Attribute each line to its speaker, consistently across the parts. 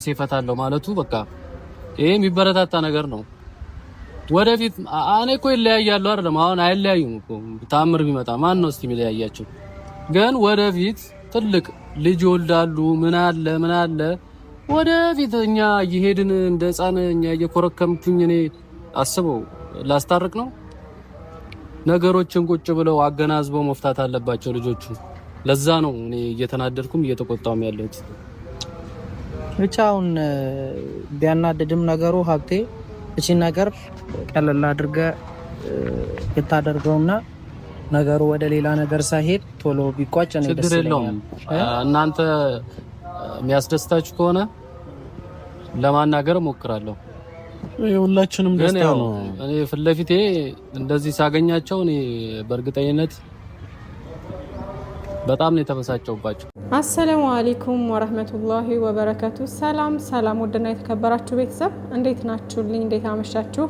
Speaker 1: ሲፈታለው ማለቱ በቃ ይሄ የሚበረታታ ነገር ነው። ወደፊት እኔ እኮ ይለያያሉ አይደለም አሁን አይለያዩም እኮ ታምር ቢመጣ ማን ነው እስቲ የሚለያያቸው? ግን ወደፊት ትልቅ ልጅ ይወልዳሉ። ምን አለ ወደፊት እኛ እየሄድን እንደ ህፃን እኛ እየኮረከምኩኝ እኔ አስበው ላስታርቅ ነው። ነገሮችን ቁጭ ብለው አገናዝበው መፍታት አለባቸው ልጆቹ። ለዛ ነው እኔ እየተናደድኩም እየተቆጣውም ያለሁት።
Speaker 2: ብቻውን ቢያናደድም ነገሩ ሀብቴ እቺ ነገር ቀለል አድርገ የታደርገውና ነገሩ ወደ ሌላ ነገር ሳይሄድ ቶሎ ቢቋጭ ነው ደስ ይላል።
Speaker 1: እናንተ የሚያስደስታችሁ ከሆነ ለማናገር ሞክራለሁ።
Speaker 3: ሁላችንም ደስታ ነው።
Speaker 1: እኔ ፍለፊቴ እንደዚህ ሳገኛቸው እኔ በእርግጠኝነት በጣም ነው የተበሳጨውባቸው።
Speaker 4: አሰላሙ አለይኩም ወራህመቱላሂ ወበረካቱ። ሰላም ወደና የተከበራችሁ ቤተሰብ እንዴት ናችሁልኝ? እንዴት አመሻችሁ?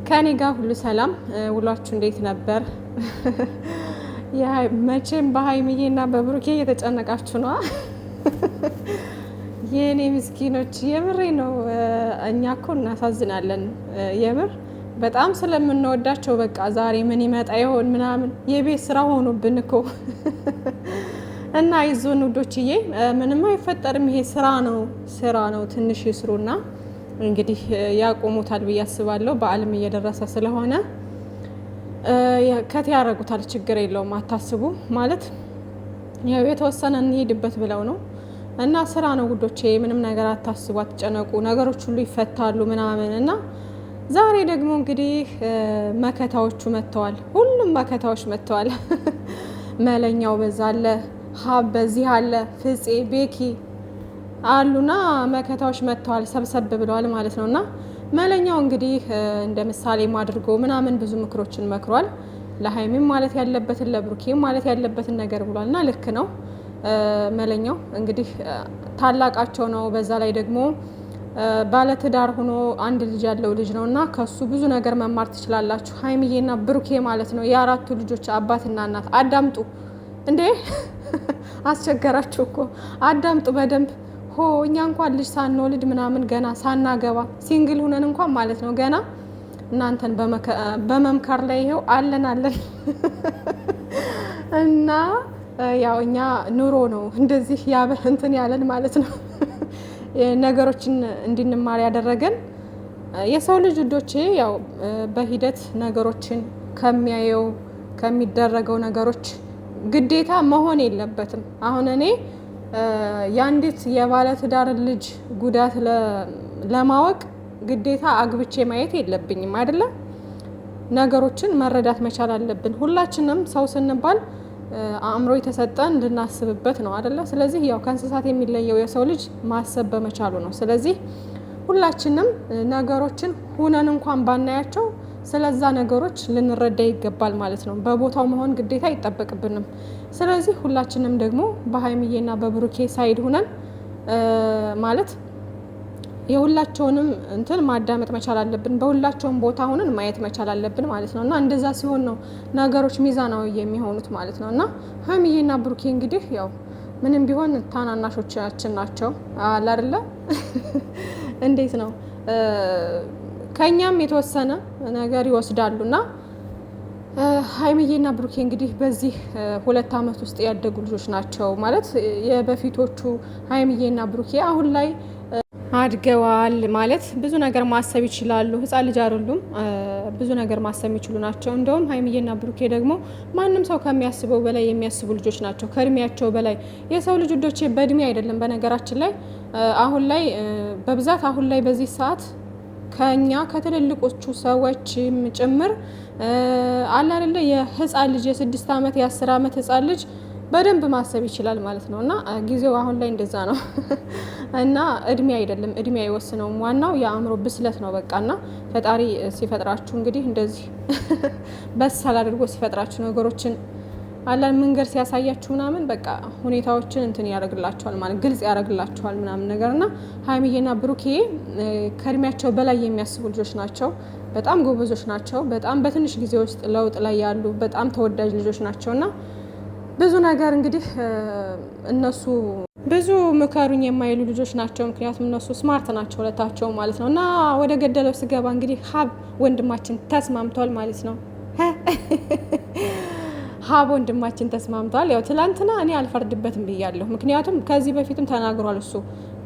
Speaker 4: ከኔ ጋር ሁሉ ሰላም። ውሏችሁ እንዴት ነበር? መቼም በሀይሚዬና በብሩኬ እየተጨነቃችሁ ነው የኔ ምስኪኖች። የምሬ ነው። እኛ እኮ እናሳዝናለን የምር በጣም ስለምንወዳቸው በቃ ዛሬ ምን ይመጣ ይሆን ምናምን የቤት ስራ ሆኖብን እኮ እና ይዞን ውዶችዬ፣ ምንም አይፈጠርም። ይሄ ስራ ነው። ትንሽ ይስሩና እንግዲህ ያቆሙታል ብዬ አስባለሁ። በዓልም እየደረሰ ስለሆነ ከት ያደርጉታል። ችግር የለውም አታስቡ። ማለት ያው የተወሰነ እንሄድበት ብለው ነው እና ስራ ነው ውዶቼ። ምንም ነገር አታስቡ፣ አትጨነቁ። ነገሮች ሁሉ ይፈታሉ ምናምን እና ዛሬ ደግሞ እንግዲህ መከታዎቹ መጥተዋል። ሁሉም መከታዎች መጥተዋል። መለኛው በዛ አለ፣ ሀብ በዚህ አለ፣ ፍፄ ቤኪ አሉና መከታዎች መጥተዋል። ሰብሰብ ብለዋል ማለት ነውና መለኛው እንግዲህ እንደ ምሳሌ አድርጎ ምናምን ብዙ ምክሮችን መክሯል። ለሀይሚም ማለት ያለበትን ለብሩኬም ማለት ያለበትን ነገር ብሏልና ልክ ነው። መለኛው እንግዲህ ታላቃቸው ነው። በዛ ላይ ደግሞ ባለትዳር ሆኖ አንድ ልጅ ያለው ልጅ ነውና ከሱ ብዙ ነገር መማር ትችላላችሁ። ሀይሚዬና ብሩኬ ማለት ነው የአራቱ ልጆች አባትና እናት። አዳምጡ እንዴ! አስቸገራችሁ እኮ አዳምጡ በደንብ እኛ እንኳን ልጅ ሳንወልድ ምናምን ገና ሳናገባ ሲንግል ሆነን እንኳን ማለት ነው ገና እናንተን በመምከር ላይ ይሄው አለን እና ያው እኛ ኑሮ ነው እንደዚህ እንትን ያለን ማለት ነው ነገሮችን እንድንማር ያደረገን የሰው ልጅ ውዶቼ። ያው በሂደት ነገሮችን ከሚያየው ከሚደረገው ነገሮች ግዴታ መሆን የለበትም። አሁን እኔ የአንዲት የባለትዳር ልጅ ጉዳት ለማወቅ ግዴታ አግብቼ ማየት የለብኝም አይደለ? ነገሮችን መረዳት መቻል አለብን። ሁላችንም ሰው ስንባል አእምሮ የተሰጠን እንድናስብበት ነው አይደለ? ስለዚህ ያው ከእንስሳት የሚለየው የሰው ልጅ ማሰብ በመቻሉ ነው። ስለዚህ ሁላችንም ነገሮችን ሁነን እንኳን ባናያቸው ስለዛ ነገሮች ልንረዳ ይገባል ማለት ነው። በቦታው መሆን ግዴታ አይጠበቅብንም። ስለዚህ ሁላችንም ደግሞ በሀይሚዬና በብሩኬ ሳይድ ሁነን ማለት የሁላቸውንም እንትን ማዳመጥ መቻል አለብን። በሁላቸውም ቦታ ሆነን ማየት መቻል አለብን ማለት ነው እና እንደዛ ሲሆን ነው ነገሮች ሚዛናዊ የሚሆኑት ማለት ነው። እና ሀይሚዬና ብሩኬ እንግዲህ ያው ምንም ቢሆን ታናናሾቻችን ናቸው አይደለ? እንዴት ነው ከኛም የተወሰነ ነገር ይወስዳሉና ሀይሚዬና ብሩኬ እንግዲህ በዚህ 2 አመት ውስጥ ያደጉ ልጆች ናቸው ማለት የበፊቶቹ ሀይሚዬና ብሩኬ አሁን ላይ አድገዋል ማለት ብዙ ነገር ማሰብ ይችላሉ። ህፃን ልጅ አይደሉም። ብዙ ነገር ማሰብ የሚችሉ ናቸው። እንደውም ሀይሚዬና ብሩኬ ደግሞ ማንም ሰው ከሚያስበው በላይ የሚያስቡ ልጆች ናቸው። ከእድሜያቸው በላይ የሰው ልጅ ውዶቼ በእድሜ አይደለም። በነገራችን ላይ አሁን ላይ በብዛት አሁን ላይ በዚህ ሰዓት ከኛ ከትልልቆቹ ሰዎች ጭምር አለ አይደለ የህፃን ልጅ የ6 አመት የ10 አመት ህፃን ልጅ በደንብ ማሰብ ይችላል ማለት ነው። እና ጊዜው አሁን ላይ እንደዛ ነው እና እድሜ አይደለም፣ እድሜ አይወስነውም። ዋናው የአእምሮ ብስለት ነው በቃና ፈጣሪ ሲፈጥራችሁ እንግዲህ እንደዚህ በሳል አድርጎ ሲፈጥራችሁ ነገሮችን አላን መንገድ ሲያሳያችሁ ምናምን በቃ ሁኔታዎችን እንትን ያደርግላችኋል ማለት ግልጽ ያደርግላችኋል ምናምን ነገርና ሀይሚዬና ብሩኬ ከእድሜያቸው በላይ የሚያስቡ ልጆች ናቸው። በጣም ጎበዞች ናቸው። በጣም በትንሽ ጊዜ ውስጥ ለውጥ ላይ ያሉ በጣም ተወዳጅ ልጆች ናቸውና ብዙ ነገር እንግዲህ እነሱ ብዙ ምከሩኝ የማይሉ ልጆች ናቸው። ምክንያቱም እነሱ ስማርት ናቸው ሁለታቸው ማለት ነው። እና ወደ ገደለው ስገባ እንግዲህ ሀብ ወንድማችን ተስማምቷል ማለት ነው። ሀብ ወንድማችን ተስማምቷል። ያው ትላንትና እኔ አልፈርድበትም ብያለሁ። ምክንያቱም ከዚህ በፊትም ተናግሯል እሱ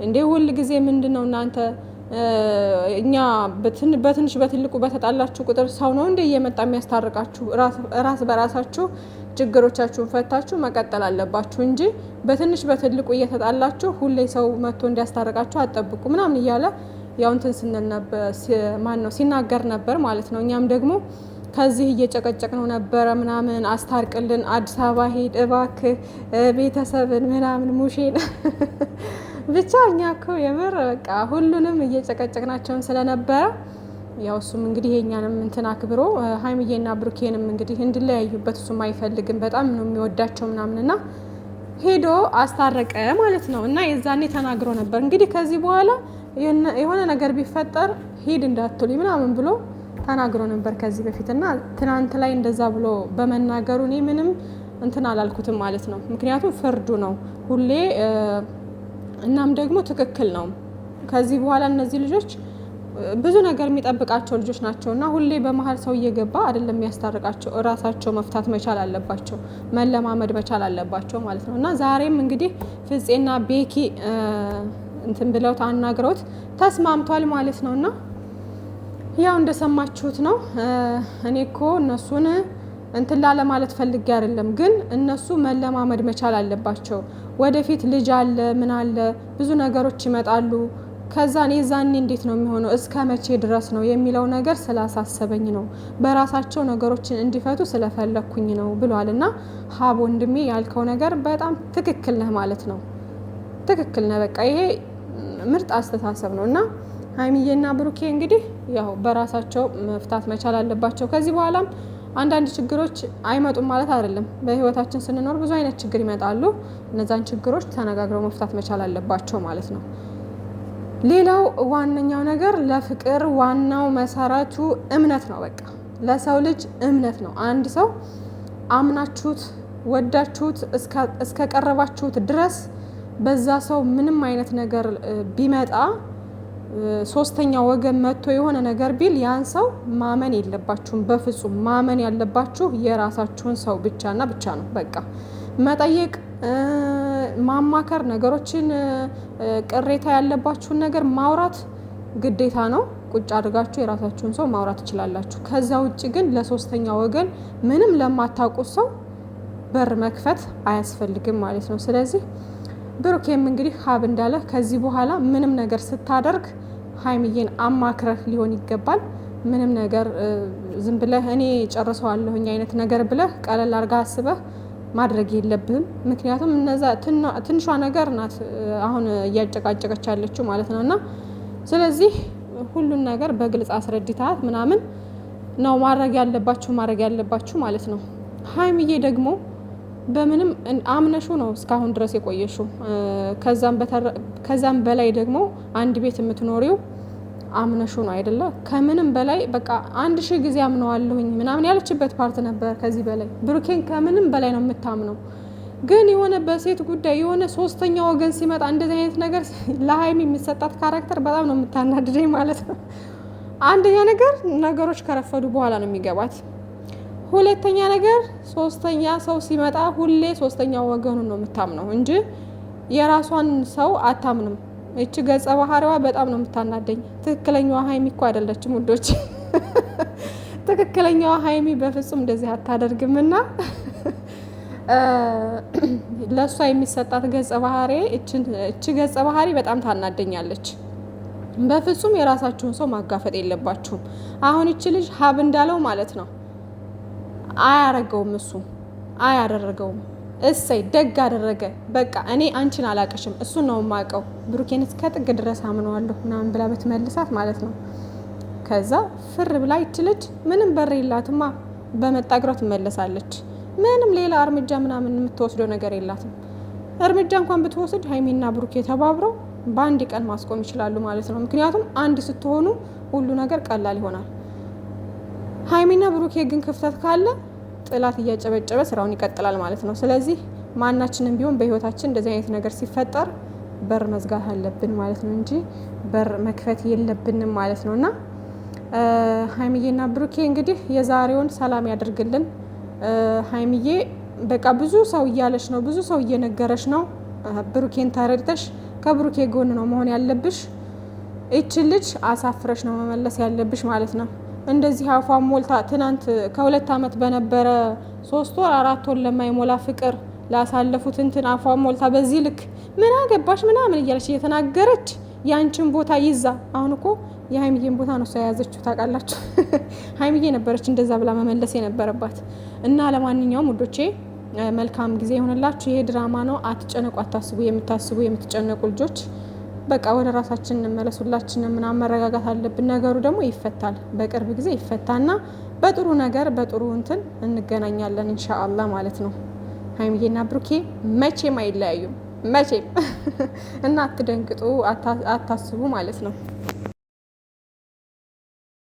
Speaker 4: እንዴ ሁል ጊዜ ምንድን ነው እናንተ እኛ በትንሽ በትልቁ በተጣላችሁ ቁጥር ሰው ነው እንደ እየመጣ የሚያስታርቃችሁ? ራስ በራሳችሁ ችግሮቻችሁን ፈታችሁ መቀጠል አለባችሁ እንጂ በትንሽ በትልቁ እየተጣላችሁ ሁሌ ሰው መጥቶ እንዲያስታርቃችሁ አጠብቁ ምናምን እያለ ያው እንትን ስንል ነበር ሲናገር ነበር ማለት ነው። እኛም ደግሞ ከዚህ እየጨቀጨቅ ነው ነበረ ምናምን አስታርቅልን፣ አዲስ አበባ ሄድ እባክህ ቤተሰብን ምናምን ሙሼን ብቻ እኛ እኮ የምር በቃ ሁሉንም እየጨቀጨቅናቸውን ስለነበረ ያው እሱም እንግዲህ የኛንም እንትን አክብሮ ሀይሚዬና ብሩኬንም እንግዲህ እንዲለያዩበት እሱም አይፈልግም። በጣም ነው የሚወዳቸው ምናምንና ሄዶ አስታረቀ ማለት ነው። እና የዛኔ ተናግሮ ነበር እንግዲህ ከዚህ በኋላ የሆነ ነገር ቢፈጠር ሂድ እንዳትሉኝ ምናምን ብሎ ተናግሮ ነበር ከዚህ በፊት እና ትናንት ላይ እንደዛ ብሎ በመናገሩ እኔ ምንም እንትን አላልኩትም ማለት ነው። ምክንያቱም ፍርዱ ነው ሁሌ እናም ደግሞ ትክክል ነው። ከዚህ በኋላ እነዚህ ልጆች ብዙ ነገር የሚጠብቃቸው ልጆች ናቸው እና ሁሌ በመሀል ሰው እየገባ አይደለም የሚያስታርቃቸው። እራሳቸው መፍታት መቻል አለባቸው፣ መለማመድ መቻል አለባቸው ማለት ነው። እና ዛሬም እንግዲህ ፍፄና ቤኪ እንትን ብለው አናግረውት ተስማምቷል ማለት ነው። እና ያው እንደሰማችሁት ነው። እኔ እኮ እነሱን እንትን ላለ ማለት ፈልጌ አይደለም፣ ግን እነሱ መለማመድ መቻል አለባቸው። ወደፊት ልጅ አለ ምን አለ ብዙ ነገሮች ይመጣሉ። ከዛ የዛኔ እንዴት ነው የሚሆነው እስከ መቼ ድረስ ነው የሚለው ነገር ስላሳሰበኝ ነው፣ በራሳቸው ነገሮችን እንዲፈቱ ስለፈለኩኝ ነው ብሏል። እና ሀብ ወንድሜ ያልከው ነገር በጣም ትክክል ነህ ማለት ነው። ትክክል ነህ። በቃ ይሄ ምርጥ አስተሳሰብ ነው። እና ሀይሚዬና ብሩኬ እንግዲህ ያው በራሳቸው መፍታት መቻል አለባቸው። ከዚህ በኋላም አንዳንድ ችግሮች አይመጡም ማለት አይደለም። በህይወታችን ስንኖር ብዙ አይነት ችግር ይመጣሉ። እነዛን ችግሮች ተነጋግረው መፍታት መቻል አለባቸው ማለት ነው። ሌላው ዋነኛው ነገር ለፍቅር ዋናው መሰረቱ እምነት ነው። በቃ ለሰው ልጅ እምነት ነው። አንድ ሰው አምናችሁት ወዳችሁት እስከቀረባችሁት ድረስ በዛ ሰው ምንም አይነት ነገር ቢመጣ ሶስተኛ ወገን መጥቶ የሆነ ነገር ቢል ያን ሰው ማመን የለባችሁም። በፍጹም ማመን ያለባችሁ የራሳችሁን ሰው ብቻና ብቻ ነው። በቃ መጠየቅ፣ ማማከር፣ ነገሮችን ቅሬታ ያለባችሁን ነገር ማውራት ግዴታ ነው። ቁጭ አድርጋችሁ የራሳችሁን ሰው ማውራት ትችላላችሁ። ከዛ ውጭ ግን ለሶስተኛ ወገን ምንም ለማታውቁት ሰው በር መክፈት አያስፈልግም ማለት ነው። ስለዚህ ብሩኬም እንግዲህ ሀብ እንዳለ ከዚህ በኋላ ምንም ነገር ስታደርግ ሀይሚዬን አማክረህ ሊሆን ይገባል። ምንም ነገር ዝም ብለህ እኔ ጨርሰዋለሁኝ አይነት ነገር ብለህ ቀለል አድርጋ አስበህ ማድረግ የለብህም። ምክንያቱም እነዛ ትንሿ ነገር ናት አሁን እያጨቃጨቀች ያለችው ማለት ነው። እና ስለዚህ ሁሉን ነገር በግልጽ አስረድታት ምናምን ነው ማድረግ ያለባችሁ ማለት ነው። ሀይሚዬ ደግሞ በምንም አምነሹ ነው እስካሁን ድረስ የቆየሽው። ከዛም በላይ ደግሞ አንድ ቤት የምትኖሪው አምነሹ ነው አይደለ? ከምንም በላይ በቃ 1000 ጊዜ አምነዋለሁኝ ምናምን ያለችበት ፓርት ነበር። ከዚህ በላይ ብሩኬን ከምንም በላይ ነው የምታምነው። ግን የሆነ በሴት ጉዳይ የሆነ ሶስተኛ ወገን ሲመጣ እንደዚህ አይነት ነገር ለሀይሚ የሚሰጣት ካራክተር በጣም ነው የምታናድደኝ ማለት ነው። አንደኛ ነገር ነገሮች ከረፈዱ በኋላ ነው የሚገባት። ሁለተኛ ነገር ሶስተኛ ሰው ሲመጣ ሁሌ ሶስተኛ ወገኑን ነው የምታምነው እንጂ የራሷን ሰው አታምንም። እቺ ገጸ ባህሪዋ በጣም ነው የምታናደኝ። ትክክለኛዋ ሀይሚ እኮ አይደለችም ውዶች። ትክክለኛዋ ሀይሚ በፍጹም እንደዚህ አታደርግምና ለሷ የሚሰጣት ገጸ ባህሪ እቺ ገጸ ባህሪ በጣም ታናደኛለች። በፍጹም የራሳችሁን ሰው ማጋፈጥ የለባችሁም። አሁን እቺ ልጅ ሀብ እንዳለው ማለት ነው አያረገውም፣ እሱ አያደረገውም። እሰይ ደግ አደረገ። በቃ እኔ አንቺን አላቀሽም እሱን ነው የማውቀው፣ ብሩኬን እስከ ጥግ ድረስ አምነዋለሁ ምናምን ብላ ብትመልሳት ማለት ነው። ከዛ ፍር ብላ ይችልች ምንም በር የላትማ፣ በመጣ እግሯ ትመለሳለች። ምንም ሌላ እርምጃ ምናምን የምትወስደው ነገር የላትም። እርምጃ እንኳን ብትወስድ ሀይሚና ብሩኬ ተባብረው በአንድ ቀን ማስቆም ይችላሉ ማለት ነው። ምክንያቱም አንድ ስትሆኑ ሁሉ ነገር ቀላል ይሆናል። ሀይሚና ብሩኬ ግን ክፍተት ካለ ጥላት እያጨበጨበ ስራውን ይቀጥላል ማለት ነው። ስለዚህ ማናችንም ቢሆን በህይወታችን እንደዚህ አይነት ነገር ሲፈጠር በር መዝጋት አለብን ማለት ነው እንጂ በር መክፈት የለብንም ማለት ነውና ሀይሚዬና ብሩኬ እንግዲህ የዛሬውን ሰላም ያደርግልን። ሀይሚዬ በቃ ብዙ ሰው እያለሽ ነው፣ ብዙ ሰው እየነገረሽ ነው። ብሩኬን ተረድተሽ ከብሩኬ ጎን ነው መሆን ያለብሽ። እቺን ልጅ አሳፍረሽ ነው መመለስ ያለብሽ ማለት ነው። እንደዚህ አፏን ሞልታ ትናንት ከ2 አመት በነበረ 3 ወር 4 ወር ለማይሞላ ፍቅር ላሳለፉት እንትን አፏን ሞልታ በዚህ ልክ ምን አገባሽ ምናምን እያለች እየተናገረች ያንቺን ቦታ ይዛ አሁን እኮ የሀይሚዬን ቦታ ነው የያዘችው ታውቃላችሁ። ሀይሚዬ ነበረች እንደዛ ብላ መመለስ የነበረባት እና ለማንኛውም ውዶቼ መልካም ጊዜ ይሆንላችሁ። ይሄ ድራማ ነው፣ አትጨነቁ፣ አታስቡ። የምታስቡ የምትጨነቁ ልጆች በቃ ወደ ራሳችን እንመለስ። ሁላችንም ምናምን መረጋጋት አለብን። ነገሩ ደግሞ ይፈታል፣ በቅርብ ጊዜ ይፈታና በጥሩ ነገር በጥሩ እንትን እንገናኛለን ኢንሻአላህ ማለት ነው። ሀይሚዬና ብሩኬ መቼም አይለያዩም፣ መቼም እና አትደንግጡ፣ አታስቡ ማለት ነው።